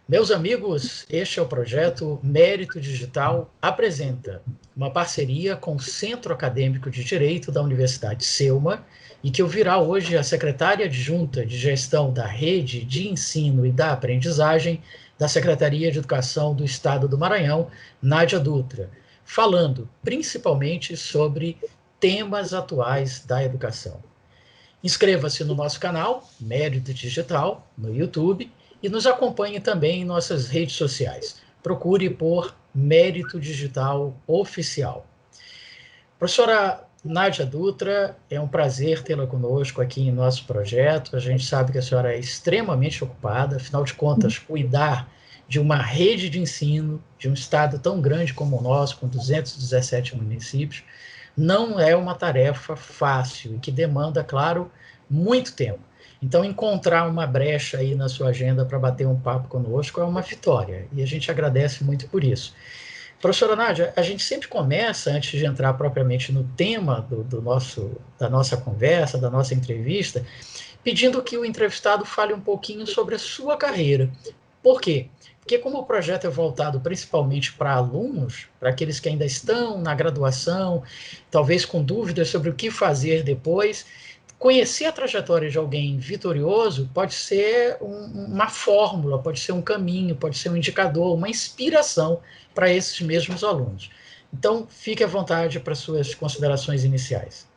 Meus amigos, este é o projeto Mérito Digital Apresenta, uma parceria com o Centro Acadêmico de Direito da Universidade Selma e que ouvirá hoje a secretária adjunta de Gestão da Rede de Ensino e da Aprendizagem da Secretaria de Educação do Estado do Maranhão, Nádia Dutra, falando principalmente sobre temas atuais da educação. Inscreva-se no nosso canal, Mérito Digital, no YouTube, e nos acompanhe também em nossas redes sociais. Procure por Mérito Digital Oficial. Professora Nádia Dutra, é um prazer tê-la conosco aqui em nosso projeto. A gente sabe que a senhora é extremamente ocupada, afinal de contas, cuidar de uma rede de ensino de um estado tão grande como o nosso, com 217 municípios, não é uma tarefa fácil e que demanda, claro, muito tempo. Então, encontrar uma brecha aí na sua agenda para bater um papo conosco é uma vitória, e a gente agradece muito por isso. Professora Nádia, a gente sempre começa, antes de entrar propriamente no tema da nossa conversa, da nossa entrevista, pedindo que o entrevistado fale um pouquinho sobre a sua carreira. Por quê? Porque como o projeto é voltado principalmente para alunos, para aqueles que ainda estão na graduação, talvez com dúvidas sobre o que fazer depois, conhecer a trajetória de alguém vitorioso pode ser uma fórmula, pode ser um caminho, pode ser um indicador, uma inspiração para esses mesmos alunos. Então, fique à vontade para suas considerações iniciais.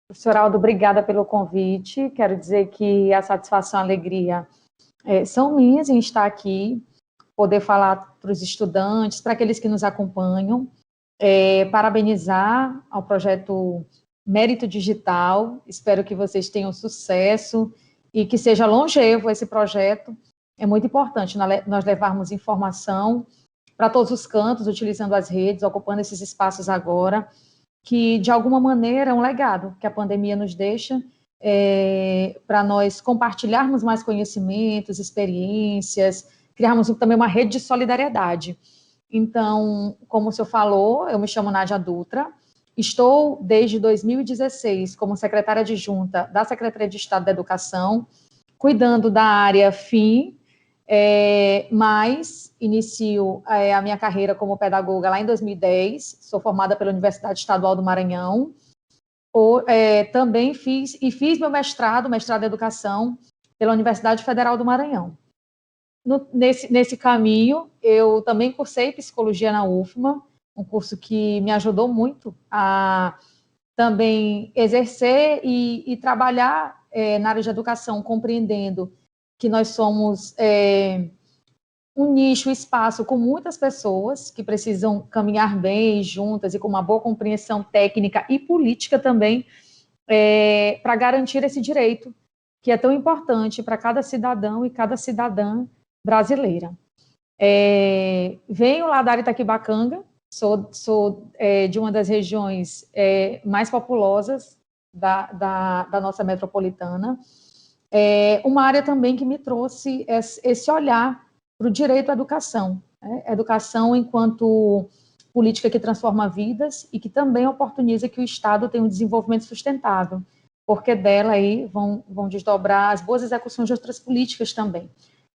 Professor Aldo, obrigada pelo convite. Quero dizer que a satisfação e a alegria são minhas em estar aqui, poder falar para os estudantes, para aqueles que nos acompanham, parabenizar ao projeto Mérito Digital. Espero que vocês tenham sucesso e que seja longevo esse projeto. É muito importante nós levarmos informação para todos os cantos, utilizando as redes, ocupando esses espaços agora, que, de alguma maneira, é um legado que a pandemia nos deixa, para nós compartilharmos mais conhecimentos, experiências, criarmos também uma rede de solidariedade. Então, como o senhor falou, eu me chamo Nádia Dutra, estou desde 2016 como secretária adjunta da Secretaria de Estado da Educação, cuidando da área FIM, mas inicio a minha carreira como pedagoga lá em 2010, sou formada pela Universidade Estadual do Maranhão, também fiz meu mestrado em Educação pela Universidade Federal do Maranhão. Nesse caminho, eu também cursei Psicologia na UFMA, um curso que me ajudou muito a também exercer e trabalhar na área de educação, compreendendo que nós somos um nicho, um espaço com muitas pessoas que precisam caminhar bem juntas e com uma boa compreensão técnica e política também, para garantir esse direito, que é tão importante para cada cidadão e cada cidadã brasileira. Venho lá da área Itaquibacanga, sou de uma das regiões mais populosas da nossa metropolitana, uma área também que me trouxe esse olhar para o direito à educação, educação enquanto política que transforma vidas e que também oportuniza que o Estado tenha um desenvolvimento sustentável, porque dela aí vão desdobrar as boas execuções de outras políticas também,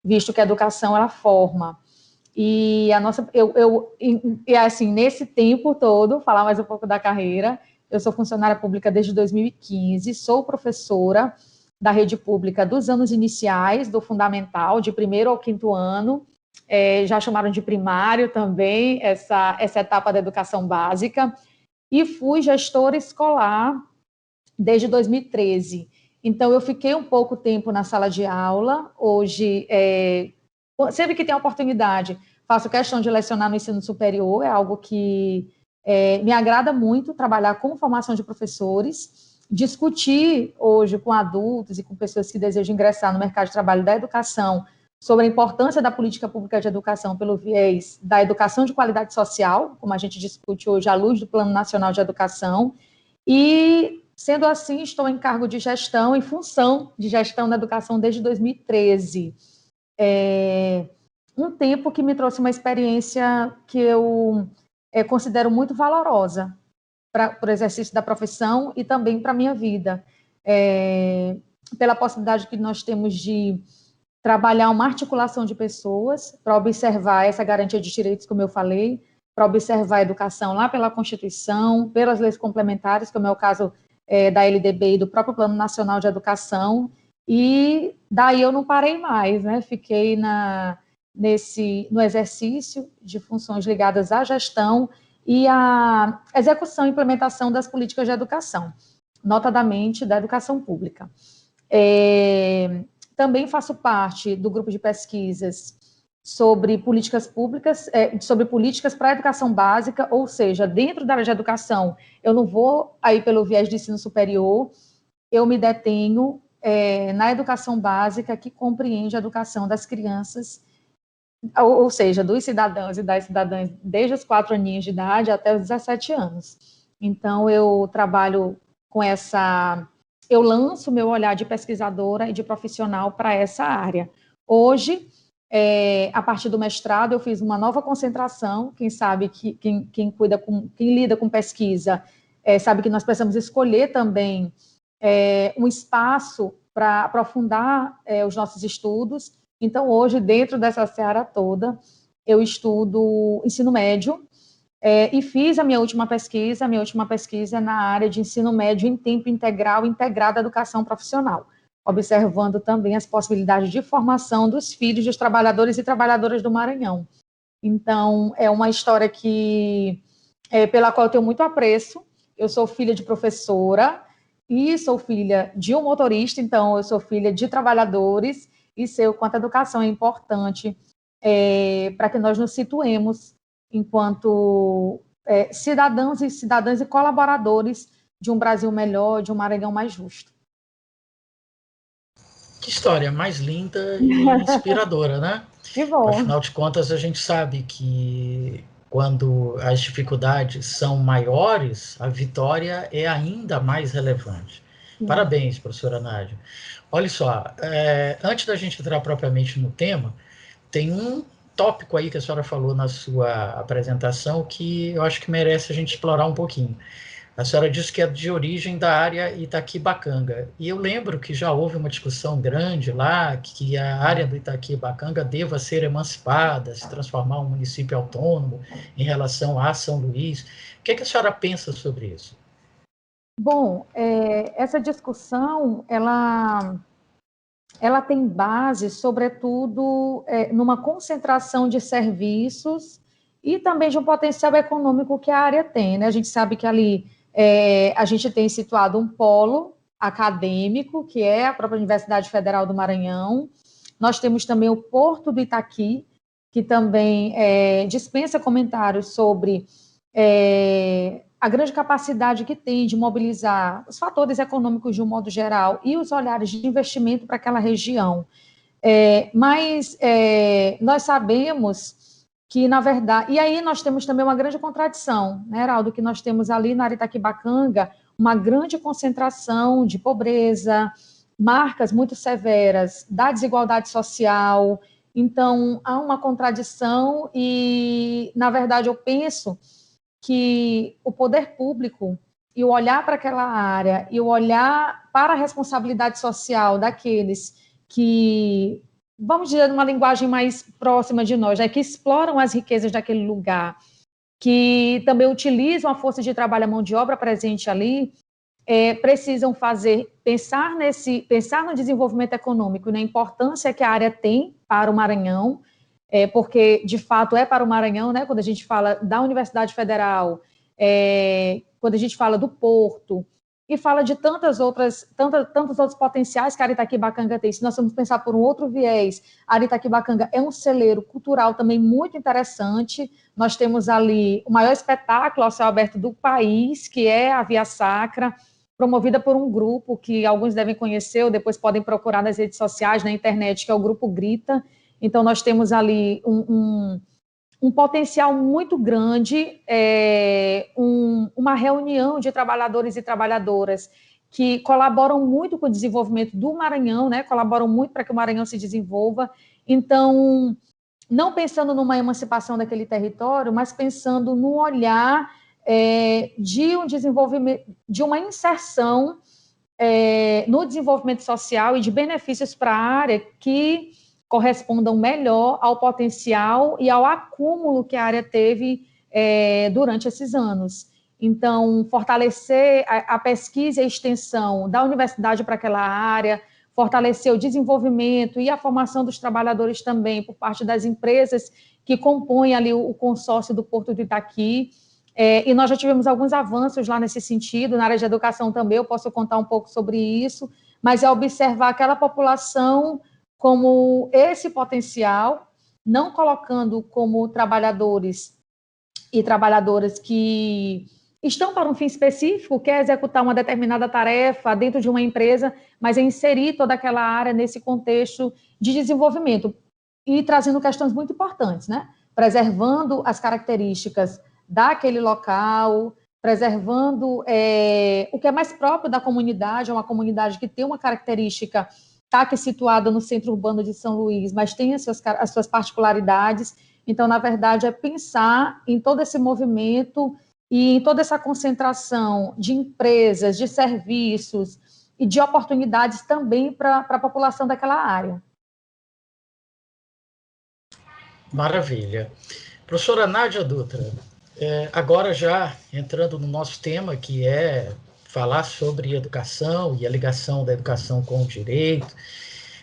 visto que a educação ela forma. E assim, nesse tempo todo, falar mais um pouco da carreira, eu sou funcionária pública desde 2015, sou professora da rede pública dos anos iniciais, do fundamental, de 1º ao 5º ano, já chamaram de primário também, essa etapa da educação básica, e fui gestora escolar desde 2013. Então, eu fiquei um pouco tempo na sala de aula, hoje, sempre que tem oportunidade, faço questão de lecionar no ensino superior, é algo que me agrada muito, trabalhar com formação de professores, discutir hoje com adultos e com pessoas que desejam ingressar no mercado de trabalho da educação sobre a importância da política pública de educação pelo viés da educação de qualidade social, como a gente discute hoje à luz do Plano Nacional de Educação, e, sendo assim, estou em cargo de gestão, em função de gestão da educação desde 2013. Um tempo que me trouxe uma experiência que eu considero muito valorosa para o exercício da profissão e também para a minha vida, pela possibilidade que nós temos de trabalhar uma articulação de pessoas para observar essa garantia de direitos, como eu falei, para observar a educação lá pela Constituição, pelas leis complementares, como é o caso da LDB e do próprio Plano Nacional de Educação, e daí eu não parei mais, né? Fiquei no exercício de funções ligadas à gestão e à execução e implementação das políticas de educação, notadamente da educação pública. Também faço parte do grupo de pesquisas sobre políticas públicas, sobre políticas para a educação básica, ou seja, dentro da área de educação, eu não vou aí pelo viés de ensino superior, eu me detenho na educação básica, que compreende a educação das crianças, ou seja, dos cidadãos e das cidadãs desde os 4 aninhos de idade até os 17 anos. Então, eu trabalho com eu lanço meu olhar de pesquisadora e de profissional para essa área. Hoje, a partir do mestrado, eu fiz uma nova concentração. Quem sabe que quem lida com pesquisa sabe que nós precisamos escolher também um espaço para aprofundar os nossos estudos. Então, hoje, dentro dessa seara toda, eu estudo ensino médio e fiz a minha última pesquisa na área de ensino médio em tempo integral, integrado à educação profissional, observando também as possibilidades de formação dos filhos dos trabalhadores e trabalhadoras do Maranhão. Então, é uma história pela qual eu tenho muito apreço. Eu sou filha de professora e sou filha de um motorista, então eu sou filha de trabalhadores e sei o quanto a educação é importante para que nós nos situemos enquanto cidadãos e cidadãs e colaboradores de um Brasil melhor, de um Maranhão mais justo. Que história mais linda e inspiradora, né? Que bom. Afinal de contas, a gente sabe que quando as dificuldades são maiores, a vitória é ainda mais relevante. Parabéns, professora Nádia. Olha só, antes da gente entrar propriamente no tema, tem um tópico aí que a senhora falou na sua apresentação que eu acho que merece a gente explorar um pouquinho. A senhora disse que é de origem da área Itaquibacanga, e eu lembro que já houve uma discussão grande lá, que a área do Itaquibacanga deva ser emancipada, se transformar em um município autônomo em relação a São Luís. O que a senhora pensa sobre isso? Bom, essa discussão, ela tem base, sobretudo, numa concentração de serviços e também de um potencial econômico que a área tem, né? A gente sabe que ali a gente tem situado um polo acadêmico, que é a própria Universidade Federal do Maranhão. Nós temos também o Porto do Itaqui, que também dispensa comentários sobre a grande capacidade que tem de mobilizar os fatores econômicos de um modo geral e os olhares de investimento para aquela região. Mas nós sabemos que, na verdade... E aí nós temos também uma grande contradição, né, Heraldo, que nós temos ali na área Itaquibacanga uma grande concentração de pobreza, marcas muito severas da desigualdade social. Então, há uma contradição e, na verdade, eu penso que o poder público e o olhar para aquela área e o olhar para a responsabilidade social daqueles que, vamos dizer, numa linguagem mais próxima de nós, né, que exploram as riquezas daquele lugar, que também utilizam a força de trabalho, a mão de obra presente ali, precisam pensar no desenvolvimento econômico e na importância que a área tem para o Maranhão, porque, de fato, é para o Maranhão, né? Quando a gente fala da Universidade Federal, quando a gente fala do Porto, e fala de tantos outros potenciais que a área Itaquibacanga tem. Se nós vamos pensar por um outro viés, a área Itaquibacanga é um celeiro cultural também muito interessante. Nós temos ali o maior espetáculo ao céu aberto do país, que é a Via Sacra, promovida por um grupo que alguns devem conhecer ou depois podem procurar nas redes sociais, na internet, que é o Grupo Grita. Então, nós temos ali um potencial muito grande, uma reunião de trabalhadores e trabalhadoras que colaboram muito com o desenvolvimento do Maranhão, né? Colaboram muito para que o Maranhão se desenvolva. Então, não pensando numa emancipação daquele território, mas pensando num olhar de um desenvolvimento, de uma inserção no desenvolvimento social e de benefícios para a área que correspondam melhor ao potencial e ao acúmulo que a área teve durante esses anos. Então, fortalecer a pesquisa e a extensão da universidade para aquela área, fortalecer o desenvolvimento e a formação dos trabalhadores também por parte das empresas que compõem ali o consórcio do Porto de Itaqui. E nós já tivemos alguns avanços lá nesse sentido, na área de educação também, eu posso contar um pouco sobre isso, mas é observar aquela população como esse potencial, não colocando como trabalhadores e trabalhadoras que estão para um fim específico, quer executar uma determinada tarefa dentro de uma empresa, mas é inserir toda aquela área nesse contexto de desenvolvimento e trazendo questões muito importantes, né? Preservando as características daquele local, preservando o que é mais próprio da comunidade, é uma comunidade que tem uma característica, está aqui situada no centro urbano de São Luís, mas tem as suas particularidades. Então, na verdade, é pensar em todo esse movimento e em toda essa concentração de empresas, de serviços e de oportunidades também para a população daquela área. Maravilha. Professora Nádia Dutra, agora já entrando no nosso tema, que é falar sobre educação e a ligação da educação com o direito,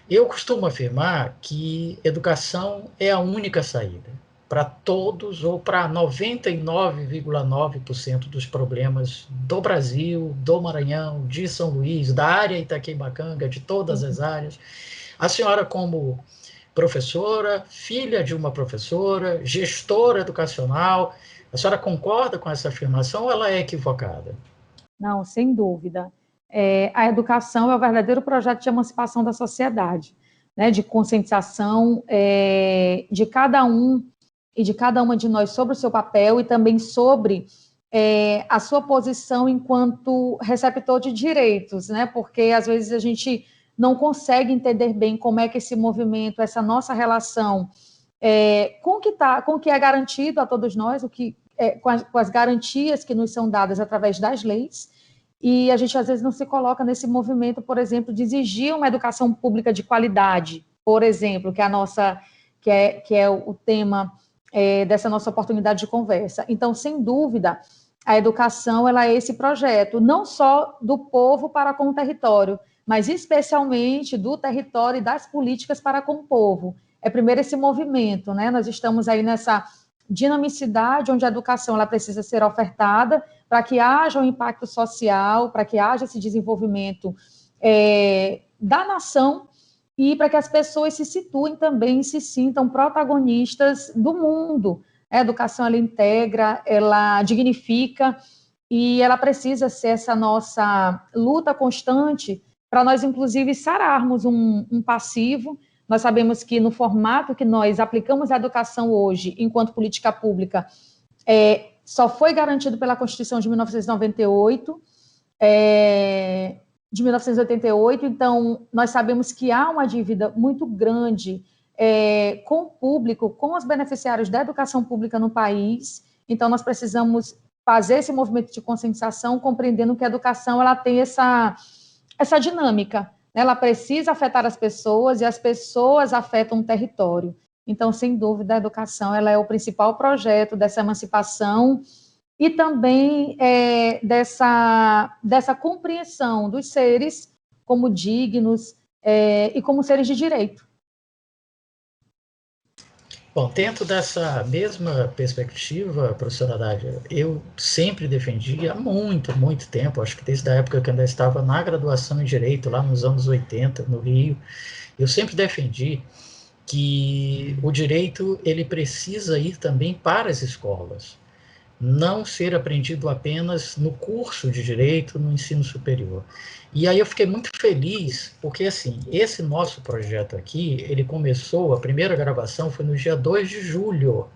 eu costumo afirmar que educação é a única saída para todos ou para 99,9% dos problemas do Brasil, do Maranhão, de São Luís, da área Itaquibacanga, de todas as áreas. A senhora, como professora, filha de uma professora, gestora educacional, a senhora concorda com essa afirmação ou ela é equivocada? Não, sem dúvida. A educação é o verdadeiro projeto de emancipação da sociedade, né, de conscientização de cada um e de cada uma de nós sobre o seu papel e também sobre a sua posição enquanto receptor de direitos, né, porque às vezes a gente não consegue entender bem como é que esse movimento, essa nossa relação com o que é garantido a todos nós, com as garantias que nos são dadas através das leis, e a gente às vezes não se coloca nesse movimento, por exemplo, de exigir uma educação pública de qualidade, por exemplo, que é o tema dessa nossa oportunidade de conversa. Então, sem dúvida, a educação ela é esse projeto, não só do povo para com o território, mas especialmente do território e das políticas para com o povo. É primeiro esse movimento, né? Nós estamos aí nessa dinamicidade onde a educação ela precisa ser ofertada para que haja um impacto social, para que haja esse desenvolvimento da nação e para que as pessoas se situem também, se sintam protagonistas do mundo. A educação ela integra, ela dignifica e ela precisa ser essa nossa luta constante para nós, inclusive, sararmos um passivo. Nós sabemos que no formato que nós aplicamos a educação hoje, enquanto política pública, só foi garantido pela Constituição de 1998, de 1988, então nós sabemos que há uma dívida muito grande com o público, com os beneficiários da educação pública no país, então nós precisamos fazer esse movimento de conscientização, compreendendo que a educação ela tem essa dinâmica, né? Ela precisa afetar as pessoas e as pessoas afetam o território. Então, sem dúvida, a educação ela é o principal projeto dessa emancipação e também dessa compreensão dos seres como dignos e como seres de direito. Bom, dentro dessa mesma perspectiva, professora Nádia, eu sempre defendi há muito, muito tempo, acho que desde a época que eu ainda estava na graduação em Direito, lá nos anos 80, no Rio, eu sempre defendi que o direito ele precisa ir também para as escolas, não ser aprendido apenas no curso de direito, no ensino superior. E aí eu fiquei muito feliz, porque assim, esse nosso projeto aqui, ele começou, a primeira gravação foi no dia 2 de julho,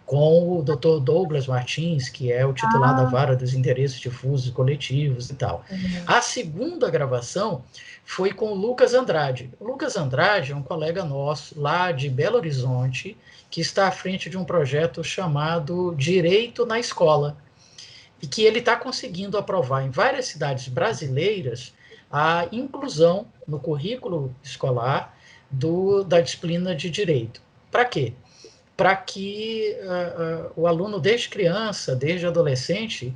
com o Dr. Douglas Martins, que é o titular da Vara dos Interesses Difusos e Coletivos e tal. A segunda gravação foi com o Lucas Andrade. O Lucas Andrade é um colega nosso lá de Belo Horizonte, que está à frente de um projeto chamado Direito na Escola, e que ele está conseguindo aprovar em várias cidades brasileiras a inclusão no currículo escolar da disciplina de direito. Para quê? Para que o aluno, desde criança, desde adolescente,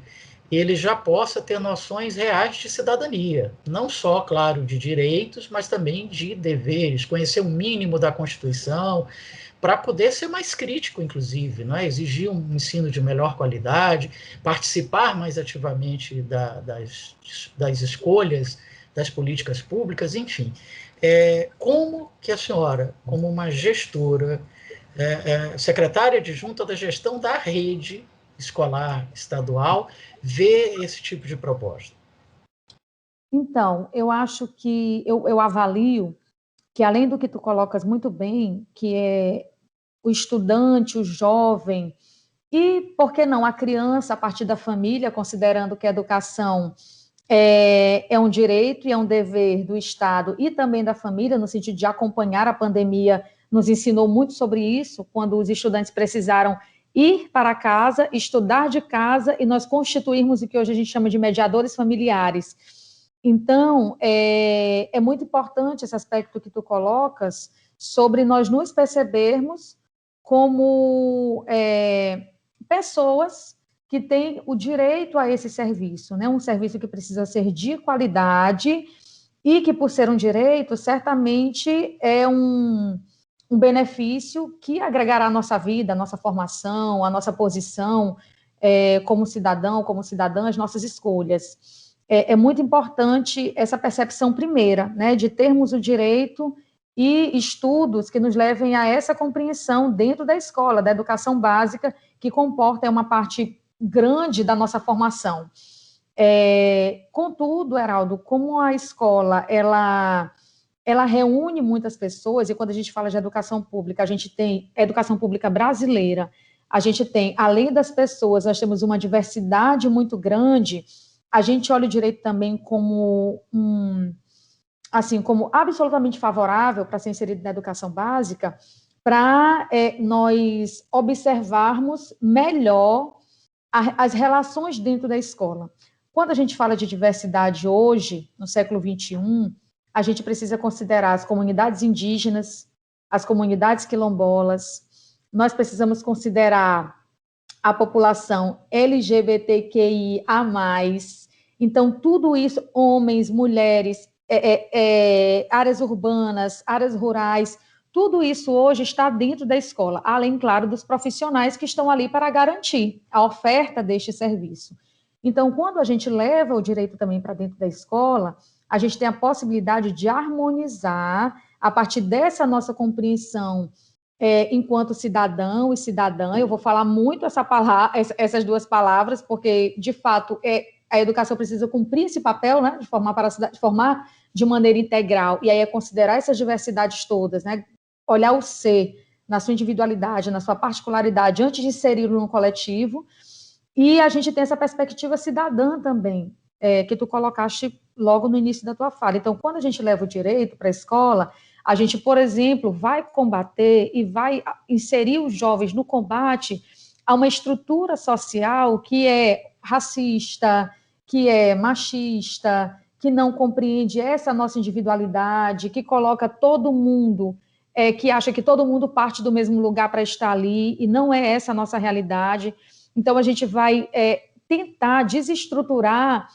ele já possa ter noções reais de cidadania, não só, claro, de direitos, mas também de deveres, conhecer o mínimo da Constituição, para poder ser mais crítico, inclusive, não é? Exigir um ensino de melhor qualidade, participar mais ativamente das escolhas das políticas públicas, enfim. Como que a senhora, como uma gestora, secretária adjunta da gestão da rede escolar estadual, vê esse tipo de proposta? Então, eu acho que eu avalio que, além do que tu colocas muito bem, que é o estudante, o jovem, e, por que não, a criança, a partir da família, considerando que a educação é um direito e é um dever do Estado e também da família, no sentido de acompanhar a pandemia, nos ensinou muito sobre isso, quando os estudantes precisaram ir para casa, estudar de casa, e nós constituirmos o que hoje a gente chama de mediadores familiares. Então, é muito importante esse aspecto que tu colocas sobre nós nos percebermos como pessoas que têm o direito a esse serviço, né? Um serviço que precisa ser de qualidade e que, por ser um direito, certamente é um benefício que agregará à nossa vida, à nossa formação, à nossa posição como cidadão, como cidadã, as nossas escolhas. É muito importante essa percepção primeira, né, de termos o direito e estudos que nos levem a essa compreensão dentro da escola, da educação básica, que comporta uma parte grande da nossa formação. Contudo, Heraldo, como a escola, ela reúne muitas pessoas, e quando a gente fala de educação pública, a gente tem a educação pública brasileira, a gente tem, além das pessoas, nós temos uma diversidade muito grande. A gente olha o direito também como como absolutamente favorável para ser inserido na educação básica, para nós observarmos melhor as relações dentro da escola. Quando a gente fala de diversidade hoje, no século XXI, a gente precisa considerar as comunidades indígenas, as comunidades quilombolas, nós precisamos considerar a população LGBTQIA+, então tudo isso, homens, mulheres, áreas urbanas, áreas rurais, tudo isso hoje está dentro da escola, além, claro, dos profissionais que estão ali para garantir a oferta deste serviço. Então, quando a gente leva o direito também para dentro da escola, a gente tem a possibilidade de harmonizar, a partir dessa nossa compreensão enquanto cidadão e cidadã. Eu vou falar muito essas duas palavras, porque, de fato, a educação precisa cumprir esse papel, né, de formar de maneira integral, e aí é considerar essas diversidades todas, né, olhar o ser na sua individualidade, na sua particularidade, antes de inseri-lo no coletivo. E a gente tem essa perspectiva cidadã também, que tu colocaste logo no início da tua fala. Então, quando a gente leva o direito para a escola, a gente, por exemplo, vai combater e vai inserir os jovens no combate a uma estrutura social que é racista, que é machista, que não compreende essa nossa individualidade, que coloca todo mundo, que acha que todo mundo parte do mesmo lugar para estar ali, e não é essa a nossa realidade. Então, a gente vai tentar desestruturar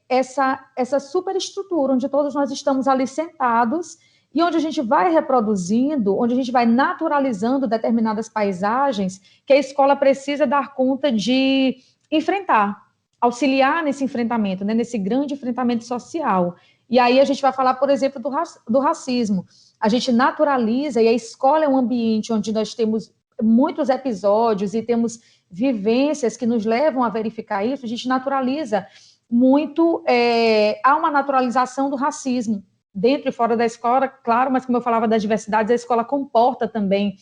essa superestrutura, onde todos nós estamos ali sentados, e onde a gente vai reproduzindo, onde a gente vai naturalizando determinadas paisagens que a escola precisa dar conta de enfrentar, auxiliar nesse enfrentamento, né, nesse grande enfrentamento social. E aí a gente vai falar, por exemplo, do racismo. A gente naturaliza, e a escola é um ambiente onde nós temos muitos episódios e temos vivências que nos levam a verificar isso. A gente naturaliza muito, há uma naturalização do racismo dentro e fora da escola, claro, mas como eu falava das diversidades, a escola comporta também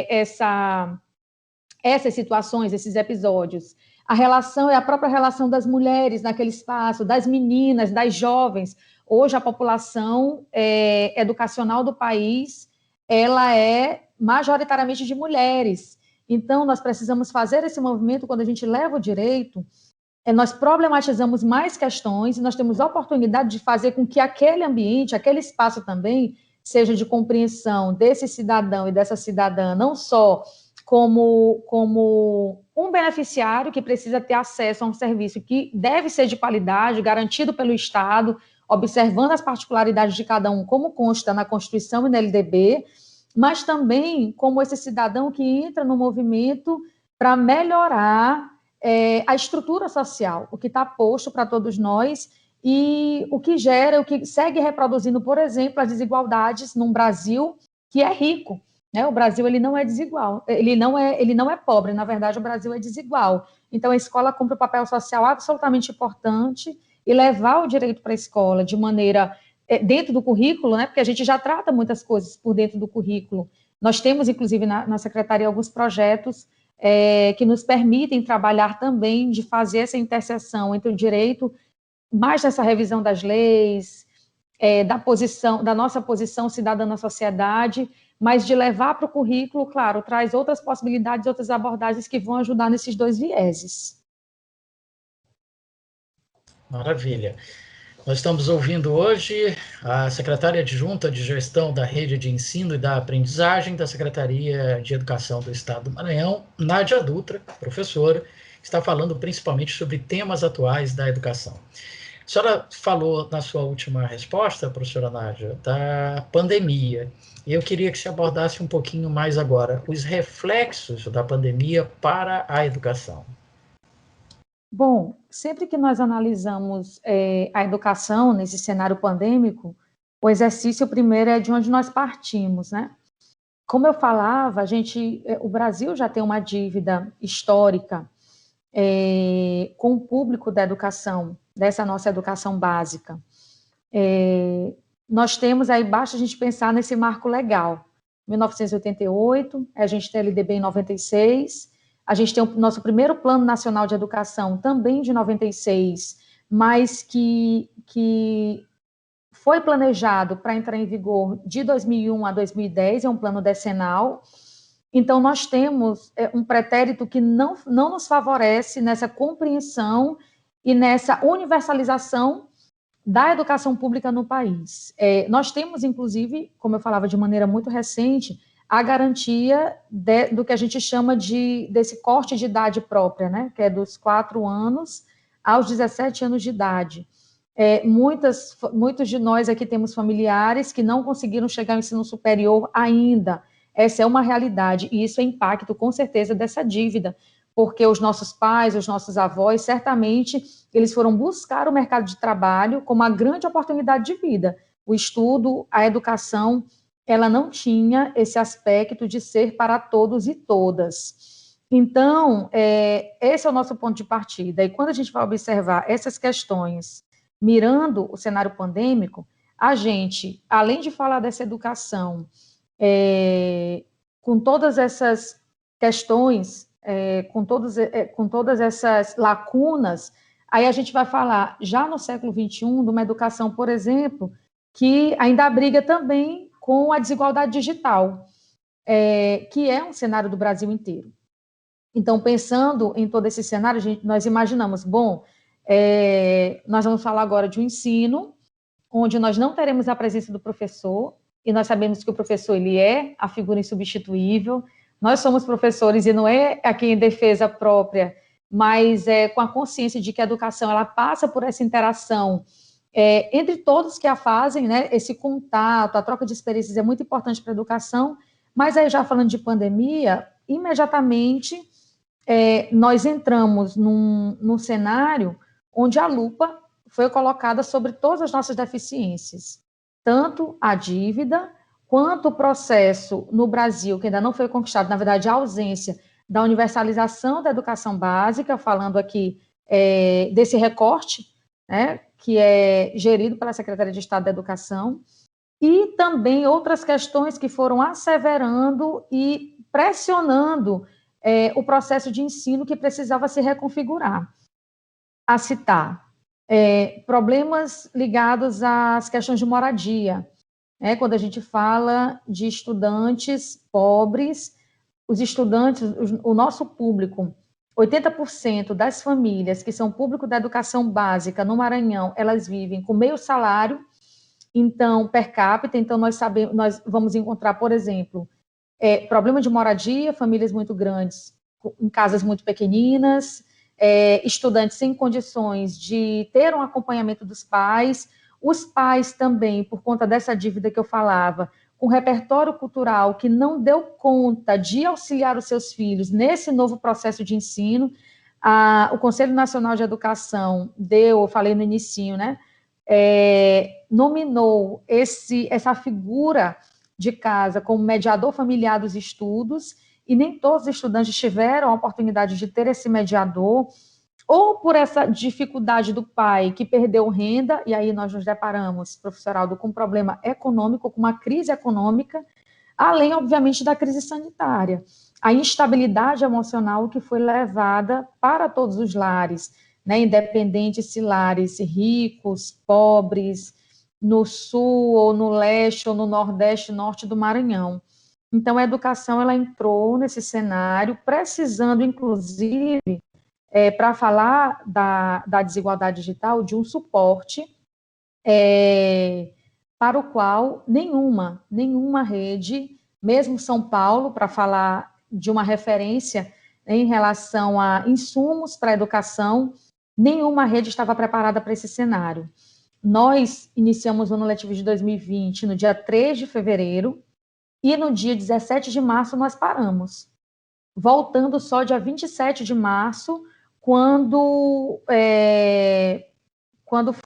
essas situações, esses episódios. A relação é a própria relação das mulheres naquele espaço, das meninas, das jovens. Hoje a população educacional do país, ela é majoritariamente de mulheres. Então, nós precisamos fazer esse movimento, quando a gente leva o direito, nós problematizamos mais questões e nós temos a oportunidade de fazer com que aquele ambiente, aquele espaço também, seja de compreensão desse cidadão e dessa cidadã, não só como um beneficiário que precisa ter acesso a um serviço que deve ser de qualidade, garantido pelo Estado, observando as particularidades de cada um, como consta na Constituição e na LDB, mas também como esse cidadão que entra no movimento para melhorar a estrutura social, o que está posto para todos nós e o que gera, o que segue reproduzindo, por exemplo, as desigualdades num Brasil que é rico. O Brasil ele não é desigual, ele não é pobre, na verdade o Brasil é desigual. Então a escola cumpre um papel social absolutamente importante e levar o direito para a escola de maneira dentro do currículo, porque a gente já trata muitas coisas por dentro do currículo. Nós temos, inclusive, na Secretaria, alguns projetos que nos permitem trabalhar também de fazer essa interseção entre o direito, mais nessa revisão das leis, da nossa posição cidadã na sociedade, mas de levar para o currículo, claro, traz outras possibilidades, outras abordagens que vão ajudar nesses dois vieses. Maravilha. Nós estamos ouvindo hoje a secretária adjunta de Gestão da Rede de Ensino e da Aprendizagem da Secretaria de Educação do Estado do Maranhão, Nádia Dutra, professora, que está falando principalmente sobre temas atuais da educação. A senhora falou na sua última resposta, professora Nádia, da pandemia. E eu queria que você abordasse um pouquinho mais agora os reflexos da pandemia para a educação. Bom, sempre que nós analisamos a educação nesse cenário pandêmico, o exercício primeiro é de onde nós partimos, né? Como eu falava, o Brasil já tem uma dívida histórica com o público da educação, dessa nossa educação básica. Nós temos aí, basta a gente pensar nesse marco legal, 1988, a gente tem a LDB em 96, a gente tem o nosso primeiro Plano Nacional de Educação, também de 96, mas que foi planejado para entrar em vigor de 2001 a 2010, é um plano decenal. Então, nós temos um pretérito que não nos favorece nessa compreensão e nessa universalização da educação pública no país. Nós temos, inclusive, como eu falava de maneira muito recente, a garantia do que a gente chama desse corte de idade própria, né? Que é dos 4 anos aos 17 anos de idade. Muitos de nós aqui temos familiares que não conseguiram chegar ao ensino superior ainda. Essa é uma realidade, e isso é impacto, com certeza, dessa dívida, porque os nossos pais, os nossos avós, certamente, eles foram buscar o mercado de trabalho como uma grande oportunidade de vida. O estudo, a educação, ela não tinha esse aspecto de ser para todos e todas. Então, esse é o nosso ponto de partida. E quando a gente vai observar essas questões, mirando o cenário pandêmico, a gente, além de falar dessa educação, com todas essas questões, com todas essas lacunas, aí a gente vai falar, já no século XXI, de uma educação, por exemplo, que ainda abriga também com a desigualdade digital, que é um cenário do Brasil inteiro. Então, pensando em todo esse cenário, nós imaginamos, nós vamos falar agora de um ensino onde nós não teremos a presença do professor, e nós sabemos que o professor ele é a figura insubstituível. Nós somos professores, e não é aqui em defesa própria, mas com a consciência de que a educação ela passa por essa interação entre todos que a fazem, né? Esse contato, a troca de experiências é muito importante para a educação, mas aí já falando de pandemia, imediatamente nós entramos num cenário onde a lupa foi colocada sobre todas as nossas deficiências, tanto a dívida, quanto o processo no Brasil, que ainda não foi conquistado, na verdade, a ausência da universalização da educação básica, falando aqui desse recorte, né, que é gerido pela Secretaria de Estado da Educação, e também outras questões que foram asseverando e pressionando o processo de ensino que precisava se reconfigurar. A citar problemas ligados às questões de moradia, quando a gente fala de estudantes pobres, os estudantes, o nosso público 80% das famílias que são público da educação básica no Maranhão, elas vivem com meio salário, então, per capita. Então, nós vamos encontrar, por exemplo, problema de moradia, famílias muito grandes, em casas muito pequeninas, estudantes sem condições de ter um acompanhamento dos pais, os pais também, por conta dessa dívida que eu falava, com repertório cultural que não deu conta de auxiliar os seus filhos nesse novo processo de ensino. O Conselho Nacional de Educação eu falei no inicinho, né, nominou essa figura de casa como mediador familiar dos estudos, e nem todos os estudantes tiveram a oportunidade de ter esse mediador, ou por essa dificuldade do pai que perdeu renda, e aí nós nos deparamos, professor Aldo, com um problema econômico, com uma crise econômica, além, obviamente, da crise sanitária. A instabilidade emocional que foi levada para todos os lares, né, independente se lares ricos, pobres, no sul, ou no leste, ou no nordeste, norte do Maranhão. Então, a educação ela entrou nesse cenário, precisando, inclusive, para falar da desigualdade digital, de um suporte para o qual nenhuma rede, mesmo São Paulo, para falar de uma referência em relação a insumos para a educação, nenhuma rede estava preparada para esse cenário. Nós iniciamos o ano letivo de 2020 no dia 3 de fevereiro, e no dia 17 de março nós paramos, voltando só dia 27 de março, quando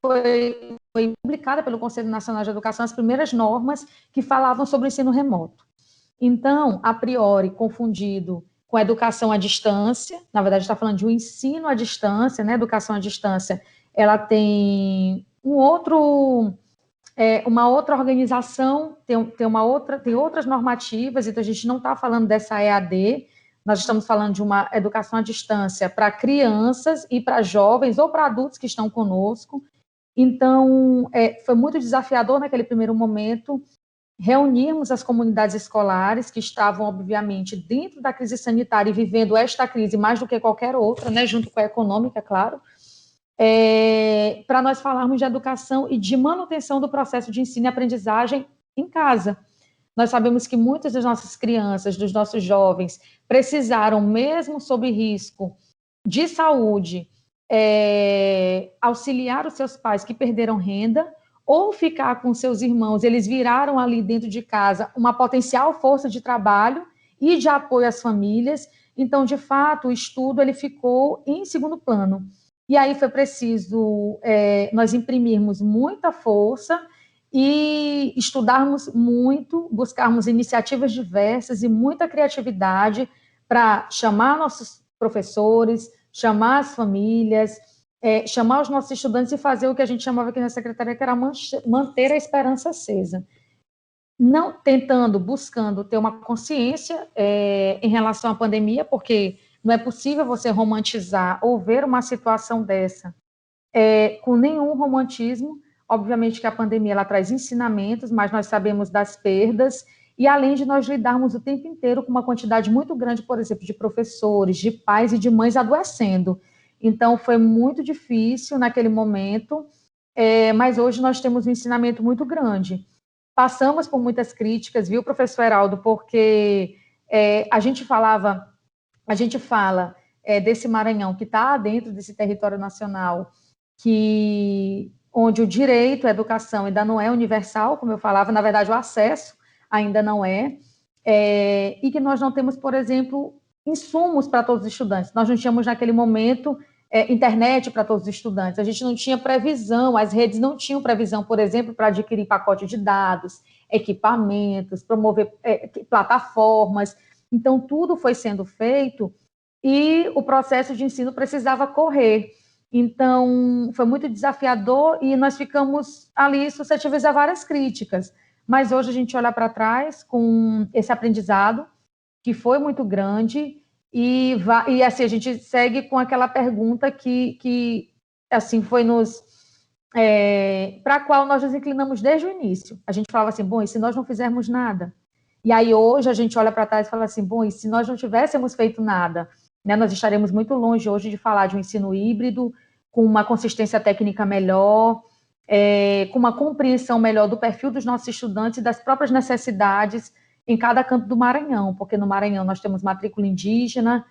foi publicada pelo Conselho Nacional de Educação as primeiras normas que falavam sobre o ensino remoto. Então, a priori, confundido com a educação à distância, na verdade está falando de um ensino à distância, né? Educação à distância, ela tem uma outra organização, tem outras normativas, então a gente não está falando dessa EAD, nós estamos falando de uma educação à distância para crianças e para jovens ou para adultos que estão conosco. Então, foi muito desafiador naquele primeiro momento reunirmos as comunidades escolares que estavam, obviamente, dentro da crise sanitária e vivendo esta crise mais do que qualquer outra, né, junto com a econômica, claro, para nós falarmos de educação e de manutenção do processo de ensino e aprendizagem em casa. Nós sabemos que muitas das nossas crianças, dos nossos jovens, precisaram, mesmo sob risco de saúde, auxiliar os seus pais que perderam renda, ou ficar com seus irmãos. Eles viraram ali dentro de casa uma potencial força de trabalho e de apoio às famílias. Então, de fato, o estudo ele ficou em segundo plano. E aí foi preciso nós imprimirmos muita força e estudarmos muito, buscarmos iniciativas diversas e muita criatividade para chamar nossos professores, chamar as famílias, chamar os nossos estudantes e fazer o que a gente chamava aqui na secretaria, que era manter a esperança acesa. Não buscando ter uma consciência em relação à pandemia, porque não é possível você romantizar ou ver uma situação dessa com nenhum romantismo. Obviamente que a pandemia ela traz ensinamentos, mas nós sabemos das perdas, e além de nós lidarmos o tempo inteiro com uma quantidade muito grande, por exemplo, de professores, de pais e de mães adoecendo. Então, foi muito difícil naquele momento, mas hoje nós temos um ensinamento muito grande. Passamos por muitas críticas, viu, professor Heraldo, porque a gente fala desse Maranhão que está dentro desse território nacional, onde o direito à educação ainda não é universal, como eu falava, na verdade o acesso ainda não e que nós não temos, por exemplo, insumos para todos os estudantes. Nós não tínhamos naquele momento internet para todos os estudantes, a gente não tinha previsão, as redes não tinham previsão, por exemplo, para adquirir pacote de dados, equipamentos, promover plataformas. Então, tudo foi sendo feito e o processo de ensino precisava correr. Então, foi muito desafiador e nós ficamos ali suscetíveis a várias críticas. Mas hoje a gente olha para trás com esse aprendizado, que foi muito grande, e assim, a gente segue com aquela pergunta que assim, foi para a qual nós nos inclinamos desde o início. A gente falava assim, bom, e se nós não fizermos nada? E aí hoje a gente olha para trás e fala assim, bom, e se nós não tivéssemos feito nada? né? Nós estaremos muito longe hoje de falar de um ensino híbrido, com uma consistência técnica melhor, com uma compreensão melhor do perfil dos nossos estudantes e das próprias necessidades em cada canto do Maranhão, porque no Maranhão nós temos matrícula indígena,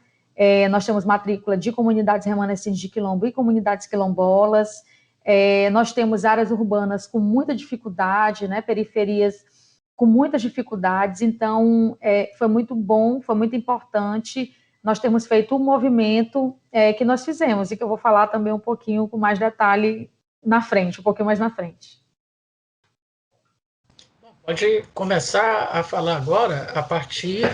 nós temos matrícula de comunidades remanescentes de quilombo e comunidades quilombolas, nós temos áreas urbanas com muita dificuldade, né, periferias com muitas dificuldades, então foi muito bom, foi muito importante nós temos feito um movimento que nós fizemos, e que eu vou falar também um pouquinho com mais detalhe na frente, um pouquinho mais na frente. Pode começar a falar agora a partir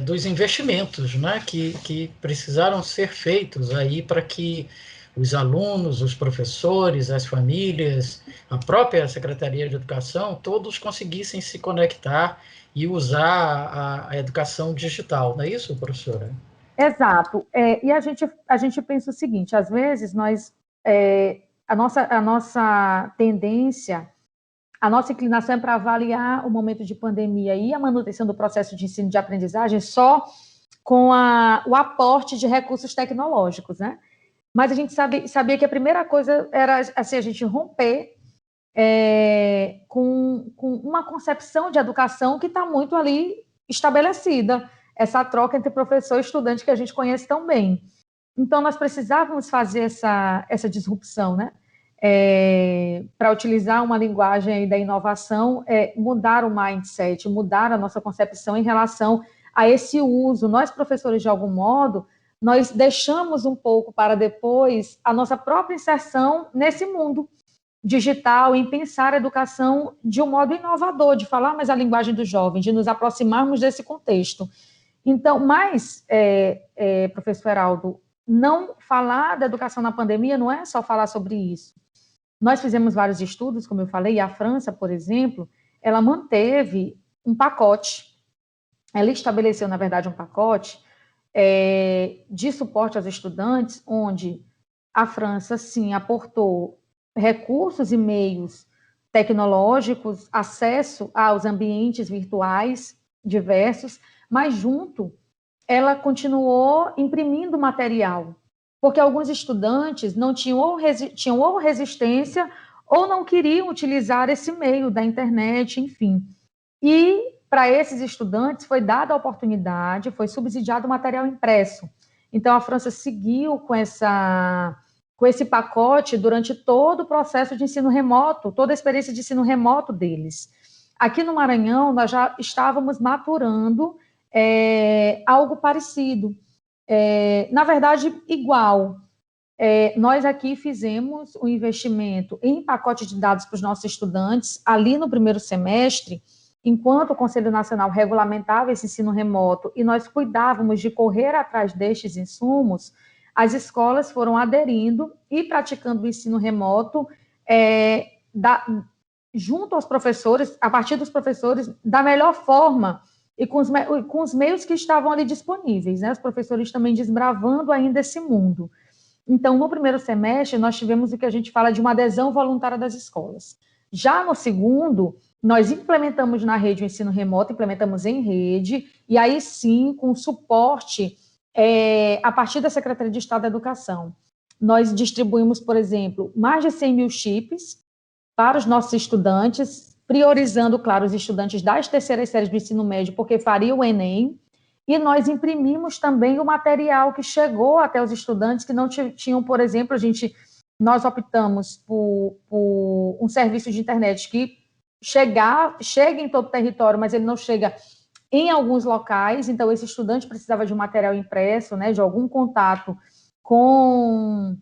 dos investimentos, né, que precisaram ser feitos aí para que os alunos, os professores, as famílias, a própria Secretaria de Educação, todos conseguissem se conectar e usar a educação digital, não é isso, professora? Exato. E a gente pensa o seguinte, às vezes a nossa tendência, a nossa inclinação é para avaliar o momento de pandemia e a manutenção do processo de ensino e de aprendizagem só com o aporte de recursos tecnológicos, né? Mas a gente sabia que a primeira coisa era assim, a gente romper com uma concepção de educação que está muito ali estabelecida, essa troca entre professor e estudante que a gente conhece tão bem. Então, nós precisávamos fazer essa disrupção, né? Para utilizar uma linguagem aí da inovação, mudar o mindset, mudar a nossa concepção em relação a esse uso. Nós, professores, de algum modo, nós deixamos um pouco para depois a nossa própria inserção nesse mundo digital, em pensar a educação de um modo inovador, de falar mais a linguagem do jovem, de nos aproximarmos desse contexto. Então, mas, professor Heraldo, não falar da educação na pandemia não é só falar sobre isso. Nós fizemos vários estudos, como eu falei, e a França, por exemplo, ela manteve um pacote, ela estabeleceu, na verdade, um pacote de suporte aos estudantes, onde a França, sim, aportou recursos e meios tecnológicos, acesso aos ambientes virtuais diversos, mas junto ela continuou imprimindo material, porque alguns estudantes não tinham ou resistência ou não queriam utilizar esse meio da internet, enfim. E para esses estudantes foi dada a oportunidade, foi subsidiado o material impresso. Então a França seguiu com esse pacote durante todo o processo de ensino remoto, toda a experiência de ensino remoto deles. Aqui no Maranhão, nós já estávamos maturando algo parecido, na verdade, igual. Nós aqui fizemos um investimento em pacote de dados para os nossos estudantes, ali no primeiro semestre, enquanto o Conselho Nacional regulamentava esse ensino remoto e nós cuidávamos de correr atrás destes insumos, as escolas foram aderindo e praticando o ensino remoto junto aos professores, a partir dos professores, da melhor forma e com os meios que estavam ali disponíveis, né? Os professores também desbravando ainda esse mundo. Então, no primeiro semestre, nós tivemos o que a gente fala de uma adesão voluntária das escolas. Já no segundo, nós implementamos na rede o ensino remoto, implementamos em rede, e aí sim, com suporte a partir da Secretaria de Estado da Educação. Nós distribuímos, por exemplo, mais de 100 mil chips para os nossos estudantes, priorizando, claro, os estudantes das terceiras séries do ensino médio, porque faria o Enem, e nós imprimimos também o material que chegou até os estudantes que não tinham, por exemplo, nós optamos por um serviço de internet que chega em todo o território, mas ele não chega em alguns locais, então esse estudante precisava de um material impresso, né, de algum contato com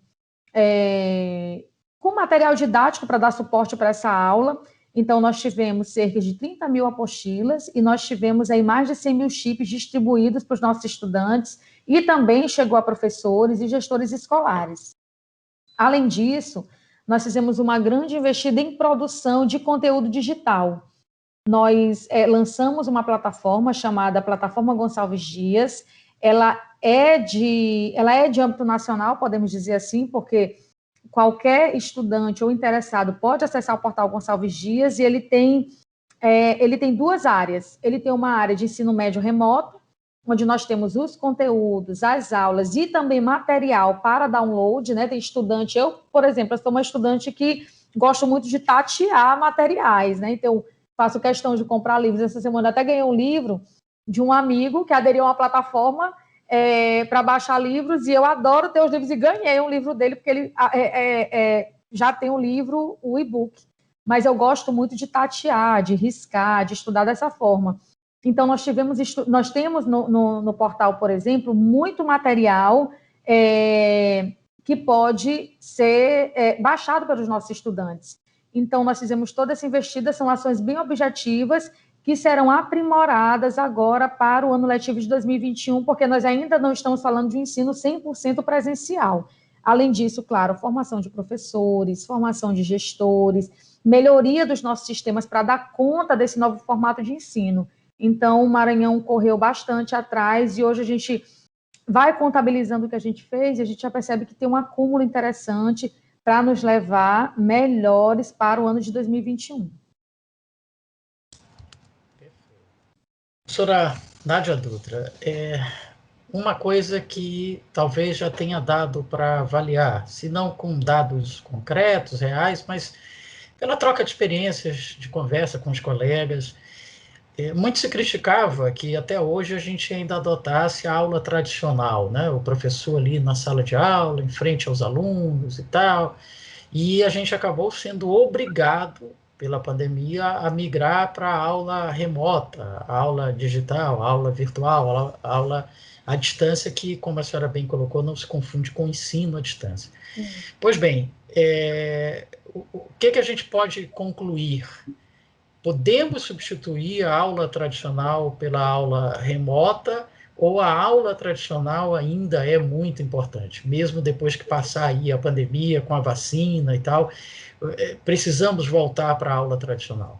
material didático para dar suporte para essa aula. Então, nós tivemos cerca de 30 mil apostilas e nós tivemos aí mais de 100 mil chips distribuídos para os nossos estudantes e também chegou a professores e gestores escolares. Além disso, nós fizemos uma grande investida em produção de conteúdo digital. Nós lançamos uma plataforma chamada Plataforma Gonçalves Dias. Ela é de âmbito nacional, podemos dizer assim, porque qualquer estudante ou interessado pode acessar o portal Gonçalves Dias e ele tem duas áreas. Ele tem uma área de ensino médio remoto, onde nós temos os conteúdos, as aulas e também material para download, né? Tem estudante, eu, por exemplo, eu sou uma estudante que gosto muito de tatear materiais, né? Então, faço questão de comprar livros. Essa semana até ganhei um livro de um amigo que aderiu a uma plataforma para baixar livros, e eu adoro ter os livros, e ganhei um livro dele, porque ele já tem um livro, o e-book. Mas eu gosto muito de tatear, de riscar, de estudar dessa forma. Então, nós temos no portal, por exemplo, muito material que pode ser baixado pelos nossos estudantes. Então, nós fizemos toda essa investida, são ações bem objetivas, que serão aprimoradas agora para o ano letivo de 2021, porque nós ainda não estamos falando de um ensino 100% presencial. Além disso, claro, formação de professores, formação de gestores, melhoria dos nossos sistemas para dar conta desse novo formato de ensino. Então, o Maranhão correu bastante atrás, e hoje a gente vai contabilizando o que a gente fez, e a gente já percebe que tem um acúmulo interessante para nos levar melhores para o ano de 2021. Professora Nádia Dutra, uma coisa que talvez já tenha dado para avaliar, se não com dados concretos, reais, mas pela troca de experiências, de conversa com os colegas, muito se criticava que até hoje a gente ainda adotasse a aula tradicional, né? O professor ali na sala de aula, em frente aos alunos e tal, e a gente acabou sendo obrigado pela pandemia a migrar para a aula remota, a aula digital, a aula virtual, a aula à distância, que, como a senhora bem colocou, não se confunde com o ensino à distância. Pois bem, o que a gente pode concluir? Podemos substituir a aula tradicional pela aula remota, ou a aula tradicional ainda é muito importante, mesmo depois que passar aí a pandemia, com a vacina e tal, precisamos voltar para a aula tradicional?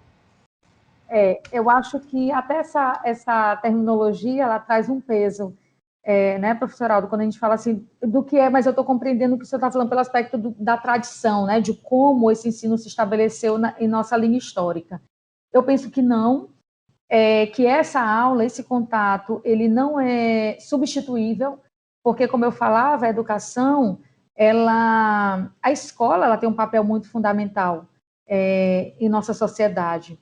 Eu acho que até essa terminologia, ela traz um peso, né, professor Aldo, quando a gente fala assim, do que mas eu estou compreendendo o que o senhor está falando pelo aspecto da tradição, né, de como esse ensino se estabeleceu em nossa linha histórica. Eu penso que não, que essa aula, esse contato, ele não é substituível, porque, como eu falava, a educação, a escola, ela tem um papel muito fundamental em nossa sociedade.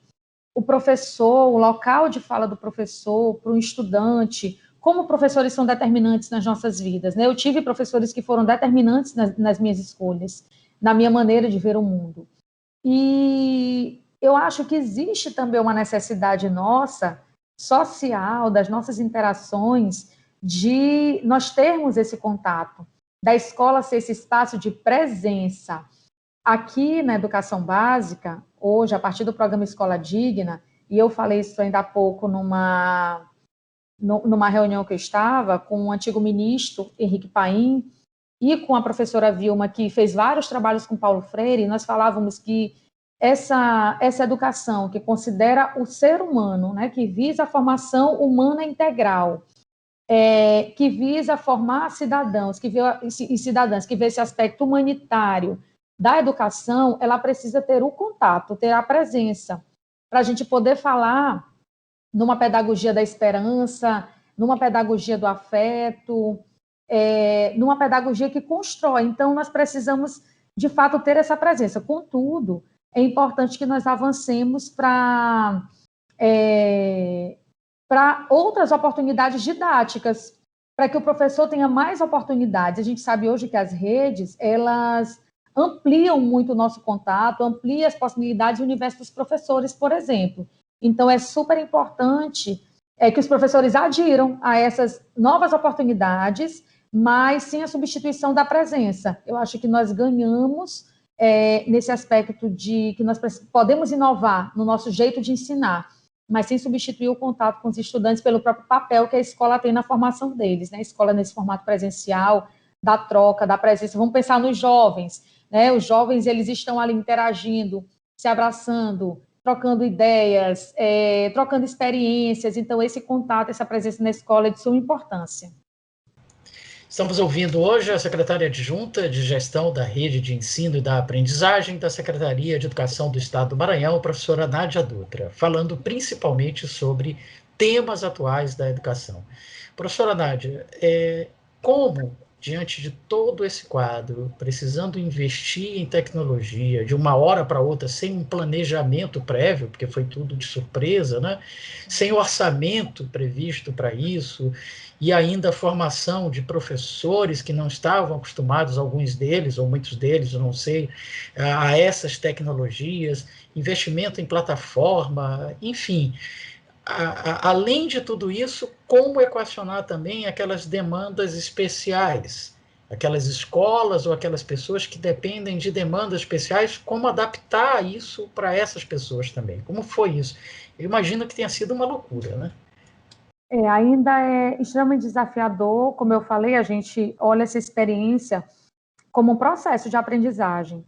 O professor, o local de fala do professor para o estudante, como professores são determinantes nas nossas vidas, né? Eu tive professores que foram determinantes nas minhas escolhas, na minha maneira de ver o mundo. E eu acho que existe também uma necessidade nossa, social, das nossas interações, de nós termos esse contato, da escola ser esse espaço de presença. Aqui na educação básica, hoje, a partir do programa Escola Digna, e eu falei isso ainda há pouco numa reunião que eu estava com o antigo ministro Henrique Paim e com a professora Vilma, que fez vários trabalhos com Paulo Freire, nós falávamos que essa educação que considera o ser humano, né, que visa a formação humana integral, que visa formar cidadãos e cidadãs, que vê esse aspecto humanitário da educação, ela precisa ter o contato, ter a presença, para a gente poder falar numa pedagogia da esperança, numa pedagogia do afeto, numa pedagogia que constrói. Então, nós precisamos, de fato, ter essa presença. Contudo, é importante que nós avancemos para outras oportunidades didáticas, para que o professor tenha mais oportunidades. A gente sabe hoje que as redes, elas ampliam muito o nosso contato, ampliam as possibilidades do universo dos professores, por exemplo. Então, é super importante que os professores adiram a essas novas oportunidades, mas sem a substituição da presença. Eu acho que nós ganhamos nesse aspecto de que nós podemos inovar no nosso jeito de ensinar, mas sem substituir o contato com os estudantes pelo próprio papel que a escola tem na formação deles, né? A escola nesse formato presencial, da troca, da presença. Vamos pensar nos jovens, né? Os jovens, eles estão ali interagindo, se abraçando, trocando ideias, trocando experiências. Então, esse contato, essa presença na escola é de suma importância. Estamos ouvindo hoje a secretária adjunta de Gestão da Rede de Ensino e da Aprendizagem da Secretaria de Educação do Estado do Maranhão, a professora Nádia Dutra, falando principalmente sobre temas atuais da educação. Professora Nádia, como, diante de todo esse quadro, precisando investir em tecnologia de uma hora para outra, sem um planejamento prévio, porque foi tudo de surpresa, né? Sem orçamento previsto para isso, e ainda a formação de professores que não estavam acostumados, alguns deles, ou muitos deles, eu não sei, a essas tecnologias, investimento em plataforma, enfim, além de tudo isso, como equacionar também aquelas demandas especiais, aquelas escolas ou aquelas pessoas que dependem de demandas especiais, como adaptar isso para essas pessoas também? Como foi isso? Eu imagino que tenha sido uma loucura, né? Ainda é extremamente desafiador, como eu falei, a gente olha essa experiência como um processo de aprendizagem.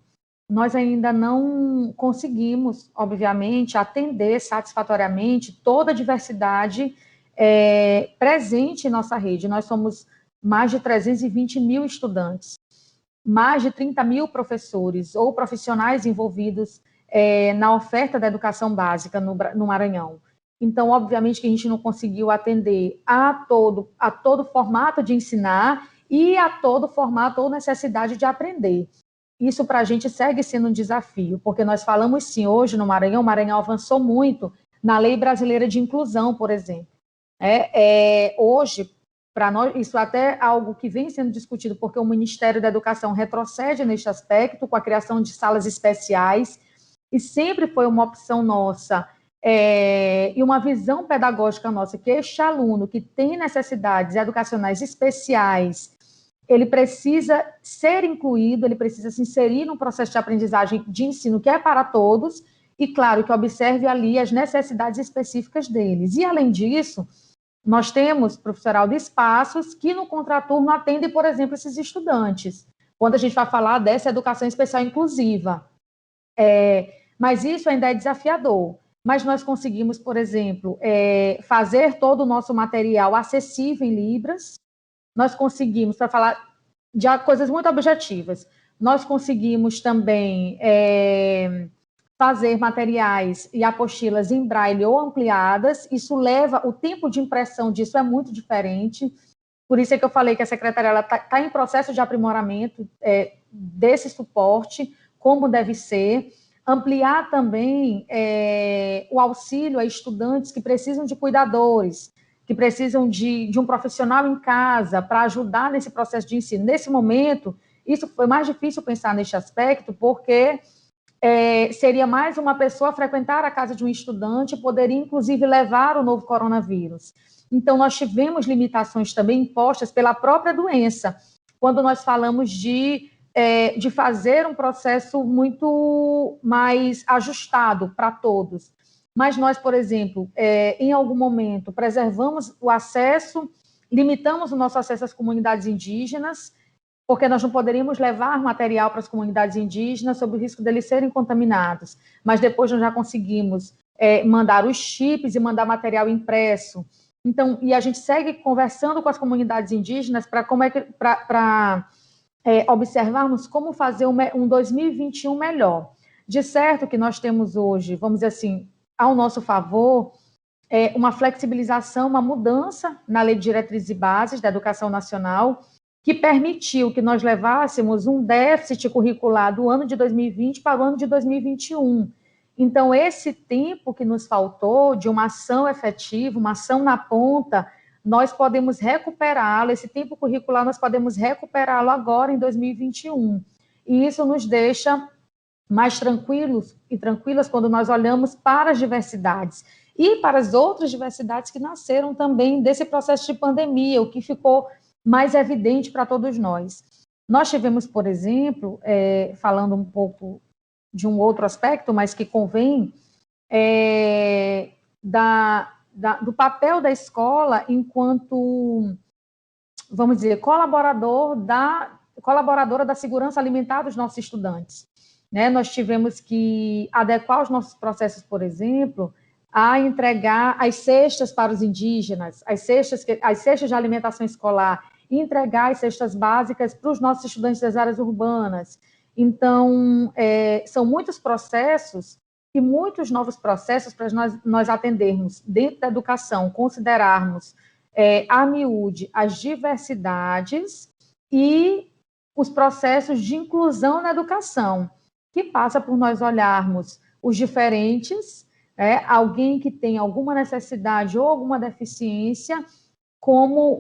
Nós ainda não conseguimos, obviamente, atender satisfatoriamente toda a diversidade presente em nossa rede. Nós somos mais de 320 mil estudantes, mais de 30 mil professores ou profissionais envolvidos na oferta da educação básica no Maranhão. Então, obviamente, que a gente não conseguiu atender a todo formato de ensinar e a todo formato ou necessidade de aprender. Isso para a gente segue sendo um desafio, porque nós falamos sim, hoje no Maranhão, o Maranhão avançou muito na Lei Brasileira de Inclusão, por exemplo. Hoje, para nós, isso até é algo que vem sendo discutido, porque o Ministério da Educação retrocede neste aspecto, com a criação de salas especiais, e sempre foi uma opção nossa, e uma visão pedagógica nossa, que este aluno que tem necessidades educacionais especiais, ele precisa ser incluído, ele precisa se inserir num processo de aprendizagem de ensino que é para todos, e claro, que observe ali as necessidades específicas deles. E, além disso, nós temos, professoral, de espaços que no contraturno atendem, por exemplo, esses estudantes, quando a gente vai falar dessa educação especial inclusiva. Mas isso ainda é desafiador. Mas nós conseguimos, por exemplo, fazer todo o nosso material acessível em Libras. Nós conseguimos, para falar de coisas muito objetivas, nós conseguimos também fazer materiais e apostilas em braille ou ampliadas. Isso leva, o tempo de impressão disso é muito diferente. Por isso é que eu falei que a secretaria está em processo de aprimoramento desse suporte, como deve ser. Ampliar também o auxílio a estudantes que precisam de cuidadores, que precisam de um profissional em casa para ajudar nesse processo de ensino. Nesse momento, isso foi mais difícil pensar neste aspecto, porque seria mais uma pessoa frequentar a casa de um estudante, poderia, inclusive, levar o novo coronavírus. Então, nós tivemos limitações também impostas pela própria doença, quando nós falamos de fazer um processo muito mais ajustado para todos. Mas nós, por exemplo, em algum momento, preservamos o acesso, limitamos o nosso acesso às comunidades indígenas, porque nós não poderíamos levar material para as comunidades indígenas sob o risco deles serem contaminados. Mas depois nós já conseguimos mandar os chips e mandar material impresso. Então, e a gente segue conversando com as comunidades indígenas para observarmos como fazer um 2021 melhor. De certo que nós temos hoje, vamos dizer assim, ao nosso favor, uma flexibilização, uma mudança na Lei de Diretrizes e Bases da Educação Nacional, que permitiu que nós levássemos um déficit curricular do ano de 2020 para o ano de 2021. Então, esse tempo que nos faltou de uma ação efetiva, uma ação na ponta, nós podemos recuperá-lo, esse tempo curricular nós podemos recuperá-lo agora em 2021. E isso nos deixa mais tranquilos e tranquilas quando nós olhamos para as diversidades e para as outras diversidades que nasceram também desse processo de pandemia, o que ficou mais evidente para todos nós. Nós tivemos, por exemplo, falando um pouco de um outro aspecto, mas que convém, do papel da escola enquanto, vamos dizer, colaboradora da segurança alimentar dos nossos estudantes. Nós tivemos que adequar os nossos processos, por exemplo, a entregar as cestas para os indígenas, as cestas de alimentação escolar, e entregar as cestas básicas para os nossos estudantes das áreas urbanas. Então, são muitos processos e muitos novos processos para nós atendermos dentro da educação, considerarmos a miúde as diversidades e os processos de inclusão na educação, que passa por nós olharmos os diferentes, alguém que tem alguma necessidade ou alguma deficiência, como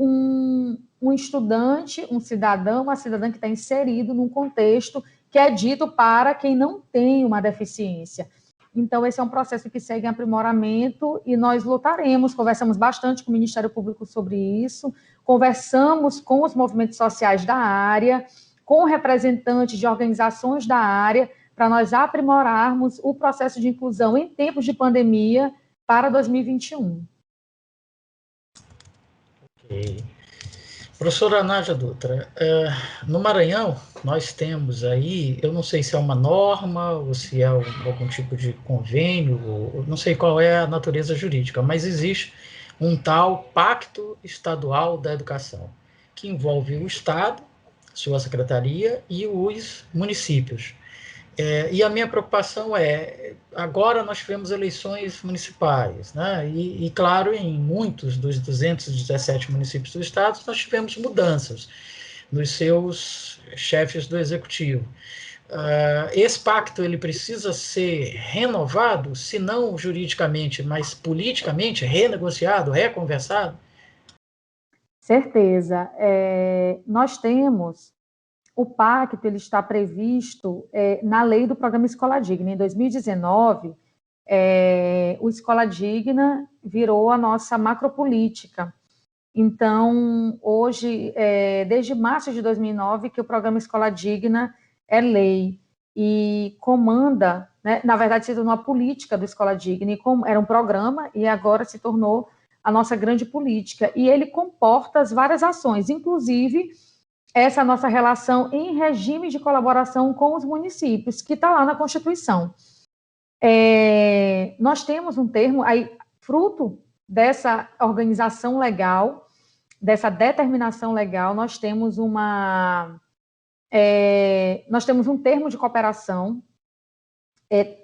um estudante, um cidadão, uma cidadã que está inserido num contexto que é dito para quem não tem uma deficiência. Então, esse é um processo que segue em aprimoramento e nós lutaremos, conversamos bastante com o Ministério Público sobre isso, conversamos com os movimentos sociais da área, com representantes de organizações da área, para nós aprimorarmos o processo de inclusão em tempos de pandemia para 2021. Ok. Professora Nádia Dutra, no Maranhão nós temos aí, eu não sei se é uma norma ou se é algum tipo de convênio, ou não sei qual é a natureza jurídica, mas existe um tal Pacto Estadual da Educação, que envolve o Estado, sua secretaria, e os municípios. E a minha preocupação agora nós tivemos eleições municipais, né? E claro, em muitos dos 217 municípios do estado, nós tivemos mudanças nos seus chefes do executivo. Esse pacto ele precisa ser renovado, se não juridicamente, mas politicamente, renegociado, reconversado? Certeza. Nós temos... O pacto ele está previsto na lei do Programa Escola Digna. Em 2019, o Escola Digna virou a nossa macropolítica. Então, hoje, desde março de 2009, que o Programa Escola Digna é lei e comanda, né, na verdade, se tornou a política do Escola Digna, era um programa e agora se tornou a nossa grande política. E ele comporta as várias ações, inclusive essa nossa relação em regime de colaboração com os municípios, que está lá na Constituição. Nós temos um termo, aí, fruto dessa organização legal, dessa determinação legal, nós temos um termo de cooperação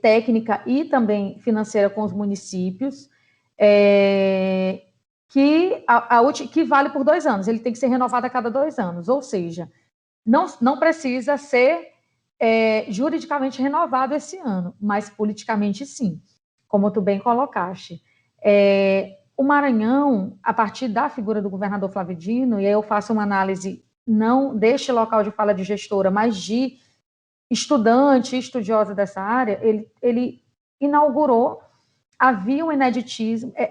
técnica e também financeira com os municípios, que vale por 2 anos, ele tem que ser renovado a cada 2 anos, ou seja, não precisa ser juridicamente renovado esse ano, mas politicamente sim, como tu bem colocaste. O Maranhão, a partir da figura do governador Flávio Dino, e aí eu faço uma análise não deste local de fala de gestora, mas de estudante, estudiosa dessa área, ele inaugurou.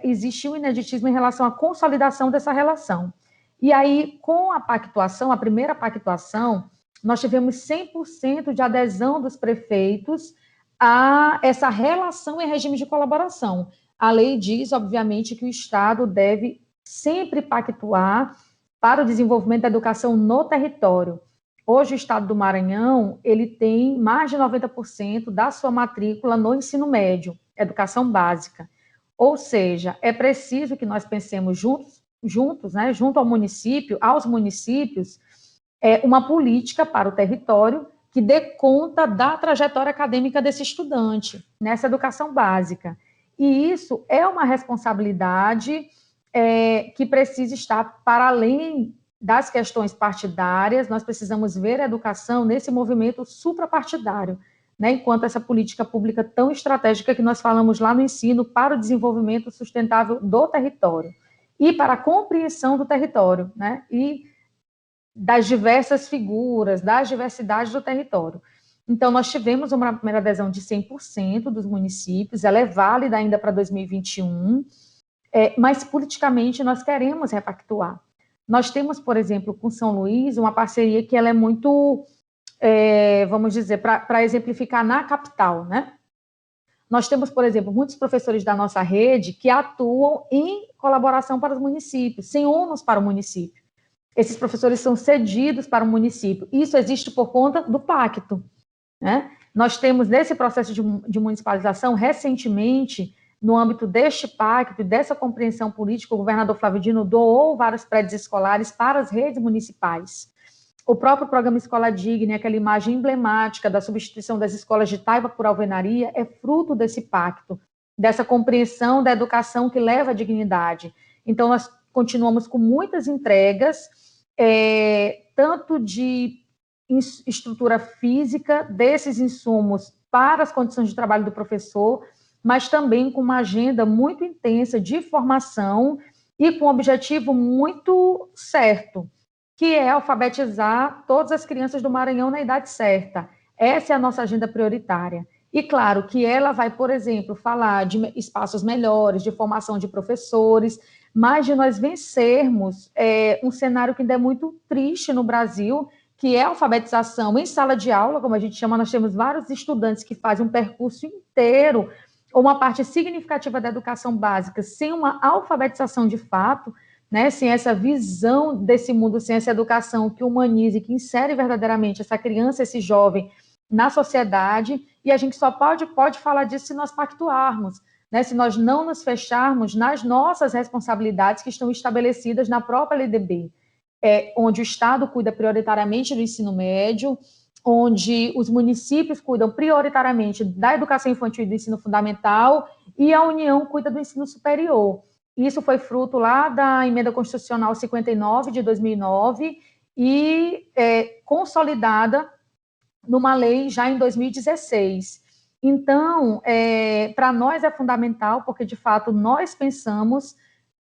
Existiu um ineditismo em relação à consolidação dessa relação. E aí, com a pactuação, a primeira pactuação, nós tivemos 100% de adesão dos prefeitos a essa relação em regime de colaboração. A lei diz, obviamente, que o Estado deve sempre pactuar para o desenvolvimento da educação no território. Hoje, o Estado do Maranhão, ele tem mais de 90% da sua matrícula no ensino médio, educação básica. Ou seja, é preciso que nós pensemos juntos, né, junto ao município, aos municípios, uma política para o território que dê conta da trajetória acadêmica desse estudante, nessa educação básica. E isso é uma responsabilidade que precisa estar para além das questões partidárias. Nós precisamos ver a educação nesse movimento suprapartidário, né, enquanto essa política pública tão estratégica que nós falamos lá no ensino para o desenvolvimento sustentável do território e para a compreensão do território, né, e das diversas figuras, das diversidades do território. Então, nós tivemos uma primeira adesão de 100% dos municípios, ela é válida ainda para 2021, mas politicamente nós queremos repactuar. Nós temos, por exemplo, com São Luís, uma parceria que ela é muito, vamos dizer, para exemplificar na capital, né? Nós temos, por exemplo, muitos professores da nossa rede que atuam em colaboração para os municípios, sem ônus para o município. Esses professores são cedidos para o município. Isso existe por conta do pacto, né? Nós temos, nesse processo de municipalização, recentemente, no âmbito deste pacto e dessa compreensão política, o governador Flávio Dino doou vários prédios escolares para as redes municipais. O próprio programa Escola Digna, aquela imagem emblemática da substituição das escolas de taipa por alvenaria, é fruto desse pacto, dessa compreensão da educação que leva à dignidade. Então, nós continuamos com muitas entregas, tanto de estrutura física desses insumos para as condições de trabalho do professor, mas também com uma agenda muito intensa de formação e com um objetivo muito certo, que é alfabetizar todas as crianças do Maranhão na idade certa. Essa é a nossa agenda prioritária. E claro que ela vai, por exemplo, falar de espaços melhores, de formação de professores, mas de nós vencermos um cenário que ainda é muito triste no Brasil, que é a alfabetização em sala de aula, como a gente chama. Nós temos vários estudantes que fazem um percurso inteiro, ou uma parte significativa da educação básica, sem uma alfabetização de fato, né, sem essa visão desse mundo, sem essa educação que humanize, que insere verdadeiramente essa criança, esse jovem na sociedade, e a gente só pode falar disso se nós pactuarmos, né, se nós não nos fecharmos nas nossas responsabilidades que estão estabelecidas na própria LDB, onde o Estado cuida prioritariamente do ensino médio, onde os municípios cuidam prioritariamente da educação infantil e do ensino fundamental, e a União cuida do ensino superior. Isso foi fruto lá da Emenda Constitucional 59, de 2009, e consolidada numa lei já em 2016. Então, para nós é fundamental, porque, de fato, nós pensamos,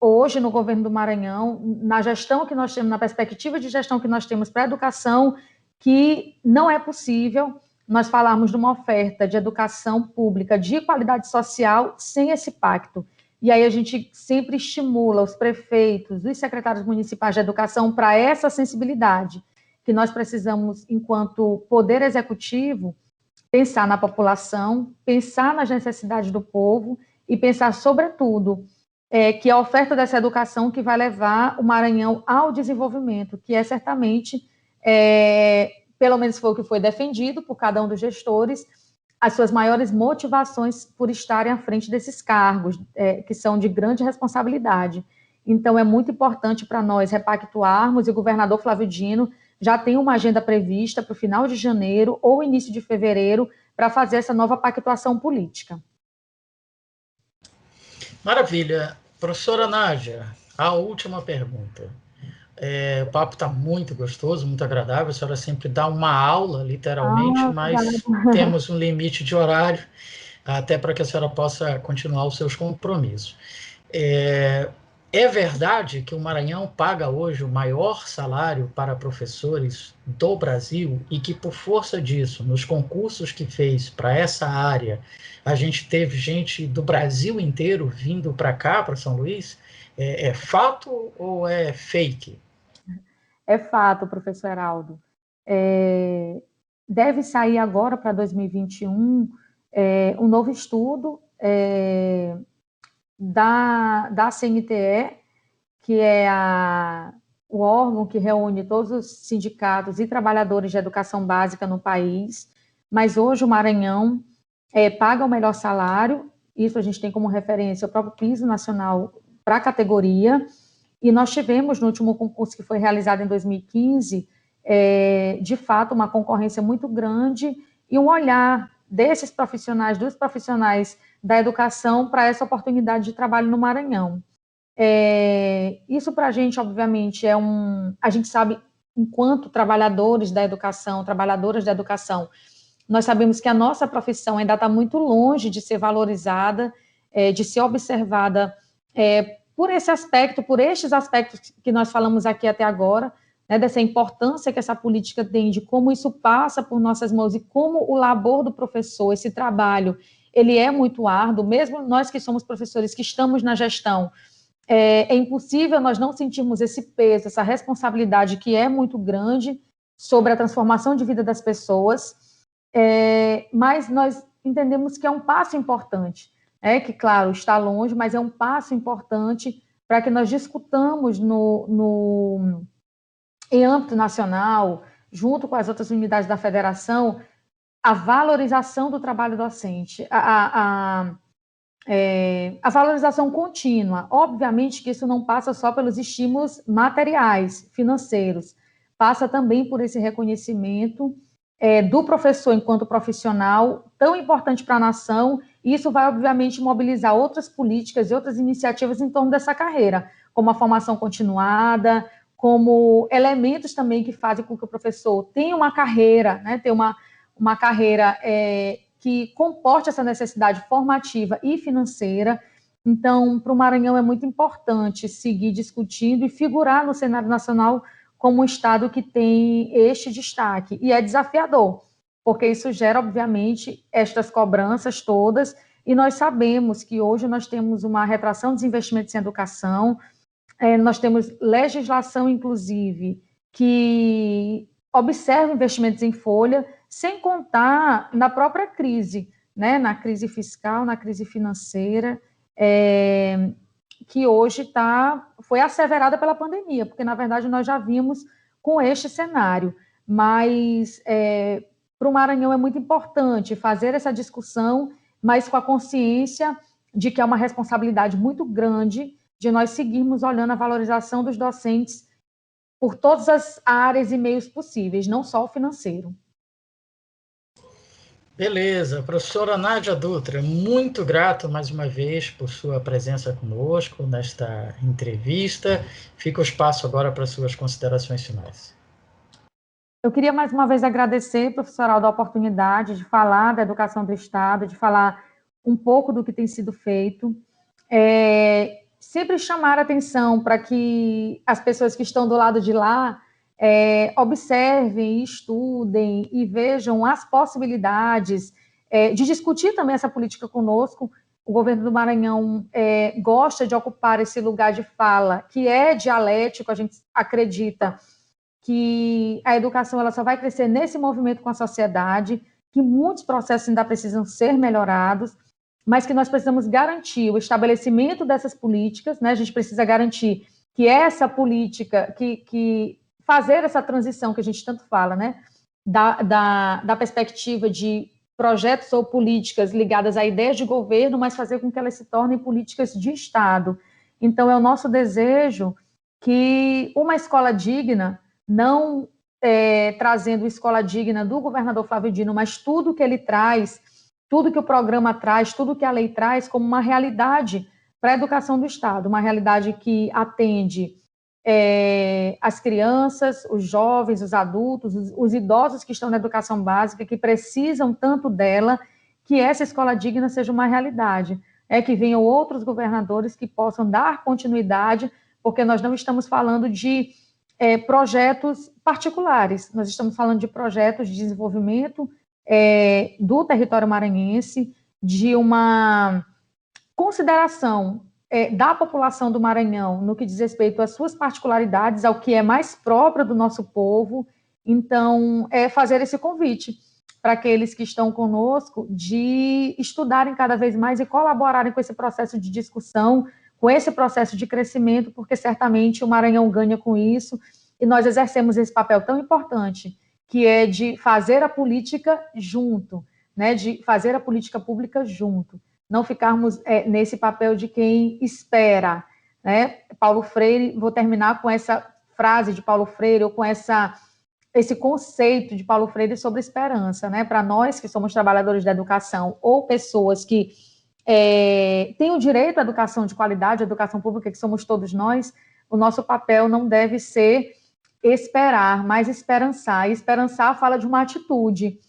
hoje, no governo do Maranhão, na gestão que nós temos, na perspectiva de gestão que nós temos para a educação, que não é possível nós falarmos de uma oferta de educação pública de qualidade social sem esse pacto. E aí a gente sempre estimula os prefeitos, os secretários municipais de educação para essa sensibilidade, que nós precisamos, enquanto poder executivo, pensar na população, pensar nas necessidades do povo e pensar, sobretudo, que a oferta dessa educação que vai levar o Maranhão ao desenvolvimento, que é certamente, pelo menos foi o que foi defendido por cada um dos gestores, as suas maiores motivações por estarem à frente desses cargos, que são de grande responsabilidade. Então, é muito importante para nós repactuarmos, e o governador Flávio Dino já tem uma agenda prevista para o final de janeiro ou início de fevereiro para fazer essa nova pactuação política. Maravilha. Professora Nádia, a última pergunta. O papo está muito gostoso, muito agradável, a senhora sempre dá uma aula, literalmente, mas temos um limite de horário, até para que a senhora possa continuar os seus compromissos. É verdade que o Maranhão paga hoje o maior salário para professores do Brasil e que, por força disso, nos concursos que fez para essa área, a gente teve gente do Brasil inteiro vindo para cá, para São Luís? É fato ou é fake? É fato, professor Heraldo. Deve sair agora para 2021 um novo estudo da CNTE, que é o órgão que reúne todos os sindicatos e trabalhadores de educação básica no país, mas hoje o Maranhão paga o melhor salário, isso a gente tem como referência o próprio piso nacional para a categoria, e nós tivemos no último concurso que foi realizado em 2015, de fato, uma concorrência muito grande e um olhar desses profissionais, dos profissionais da educação para essa oportunidade de trabalho no Maranhão. Isso para a gente, obviamente, a gente sabe, enquanto trabalhadores da educação, trabalhadoras da educação, nós sabemos que a nossa profissão ainda está muito longe de ser valorizada, de ser observada por esse aspecto, por estes aspectos que nós falamos aqui até agora, né, dessa importância que essa política tem, de como isso passa por nossas mãos e como o labor do professor, esse trabalho, ele é muito árduo, mesmo nós que somos professores, que estamos na gestão, é impossível nós não sentirmos esse peso, essa responsabilidade que é muito grande sobre a transformação de vida das pessoas, mas nós entendemos que é um passo importante, que, claro, está longe, mas é um passo importante para que nós discutamos em âmbito nacional, junto com as outras unidades da federação, a valorização do trabalho docente, a valorização contínua. Obviamente que isso não passa só pelos estímulos materiais, financeiros, passa também por esse reconhecimento do professor enquanto profissional, tão importante para a nação, e isso vai, obviamente, mobilizar outras políticas e outras iniciativas em torno dessa carreira, como a formação continuada, como elementos também que fazem com que o professor tenha uma carreira, né, tenha uma carreira que comporte essa necessidade formativa e financeira. Então, para o Maranhão é muito importante seguir discutindo e figurar no cenário nacional como um estado que tem este destaque. E é desafiador, porque isso gera, obviamente, estas cobranças todas, e nós sabemos que hoje nós temos uma retração dos investimentos em educação, nós temos legislação, inclusive, que observa investimentos em folha, sem contar na própria crise, né, na crise fiscal, na crise financeira, que hoje foi asseverada pela pandemia, porque, na verdade, nós já vimos com este cenário. Mas, para o Maranhão é muito importante fazer essa discussão, mas com a consciência de que é uma responsabilidade muito grande de nós seguirmos olhando a valorização dos docentes por todas as áreas e meios possíveis, não só o financeiro. Beleza. Professora Nádia Dutra, muito grato mais uma vez por sua presença conosco nesta entrevista. Fica o espaço agora para suas considerações finais. Eu queria mais uma vez agradecer, professor Aldo, a oportunidade de falar da educação do Estado, de falar um pouco do que tem sido feito. Sempre chamar a atenção para que as pessoas que estão do lado de lá observem, estudem e vejam as possibilidades de discutir também essa política conosco. O governo do Maranhão gosta de ocupar esse lugar de fala, que é dialético. A gente acredita que a educação ela só vai crescer nesse movimento com a sociedade, que muitos processos ainda precisam ser melhorados, mas que nós precisamos garantir o estabelecimento dessas políticas, né? A gente precisa garantir que essa política, que fazer essa transição que a gente tanto fala, né? Da perspectiva de projetos ou políticas ligadas a ideias de governo, mas fazer com que elas se tornem políticas de Estado. Então, é o nosso desejo que uma escola digna, não trazendo escola digna do governador Flávio Dino, mas tudo que ele traz, tudo que o programa traz, tudo que a lei traz como uma realidade para a educação do Estado, uma realidade que atende as crianças, os jovens, os adultos, os idosos que estão na educação básica, que precisam tanto dela, que essa escola digna seja uma realidade. Que venham outros governadores que possam dar continuidade, porque nós não estamos falando de projetos particulares, nós estamos falando de projetos de desenvolvimento do território maranhense, de uma consideração da população do Maranhão no que diz respeito às suas particularidades, ao que é mais próprio do nosso povo. Então, fazer esse convite para aqueles que estão conosco de estudarem cada vez mais e colaborarem com esse processo de discussão, com esse processo de crescimento, porque certamente o Maranhão ganha com isso, e nós exercemos esse papel tão importante, que é de fazer a política junto, né, de fazer a política pública junto, não ficarmos nesse papel de quem espera, né? Paulo Freire, vou terminar com essa frase de Paulo Freire, ou com esse conceito de Paulo Freire sobre esperança, né? Para nós que somos trabalhadores da educação, ou pessoas que têm o direito à educação de qualidade, à educação pública, que somos todos nós, o nosso papel não deve ser esperar, mas esperançar. E esperançar fala de uma atitude,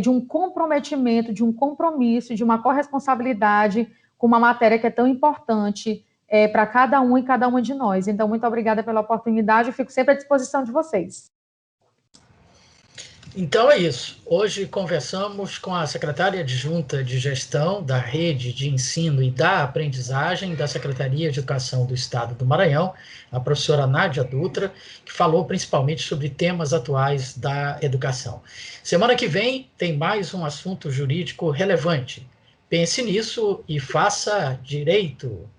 de um comprometimento, de um compromisso, de uma corresponsabilidade com uma matéria que é tão importante para cada um e cada uma de nós. Então, muito obrigada pela oportunidade, eu fico sempre à disposição de vocês. Então é isso. Hoje conversamos com a secretária adjunta de Gestão da Rede de Ensino e da Aprendizagem da Secretaria de Educação do Estado do Maranhão, a professora Nádia Dutra, que falou principalmente sobre temas atuais da educação. Semana que vem tem mais um assunto jurídico relevante. Pense nisso e faça direito.